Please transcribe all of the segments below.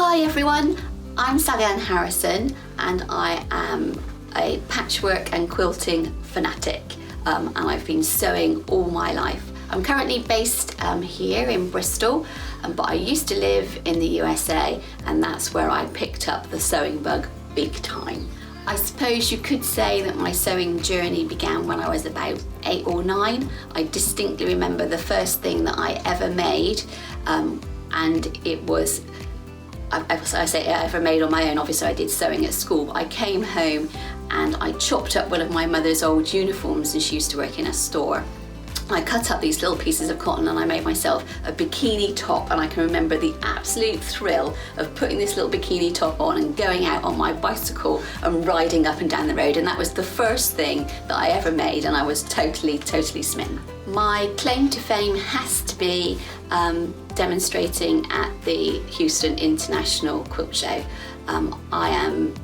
Hi everyone, I'm Sallieann Harrison and I am a patchwork and quilting fanatic and I've been sewing all my life. I'm currently based here in Bristol, but I used to live in the USA and that's where I picked up the sewing bug big time. I suppose you could say that my sewing journey began when I was about 8 or 9. I distinctly remember the first thing that I ever made and it was, I say I ever made on my own, obviously I did sewing at school, but I came home and I chopped up one of my mother's old uniforms, and she used to work in a store. I cut up these little pieces of cotton and I made myself a bikini top, and I can remember the absolute thrill of putting this little bikini top on and going out on my bicycle and riding up and down the road, and that was the first thing that I ever made and I was totally smitten. My claim to fame has to be demonstrating at the Houston International Quilt Show. I am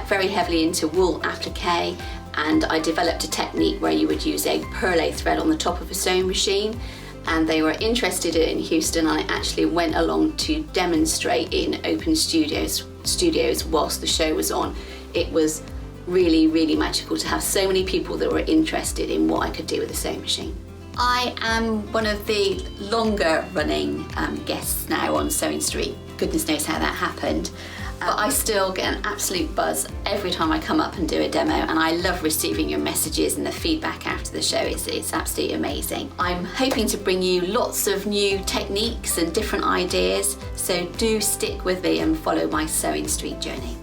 very heavily into wool applique, and I developed a technique where you would use a perlé thread on the top of a sewing machine, and they were interested in Houston and I actually went along to demonstrate in open studios whilst the show was on. It was really magical to have so many people that were interested in what I could do with a sewing machine. I am one of the longer running guests now on Sewing Street. Goodness knows how that happened. But I still get an absolute buzz every time I come up and do a demo, and I love receiving your messages and the feedback after the show. It's absolutely amazing. I'm hoping to bring you lots of new techniques and different ideas, so do stick with me and follow my Sewing Street journey.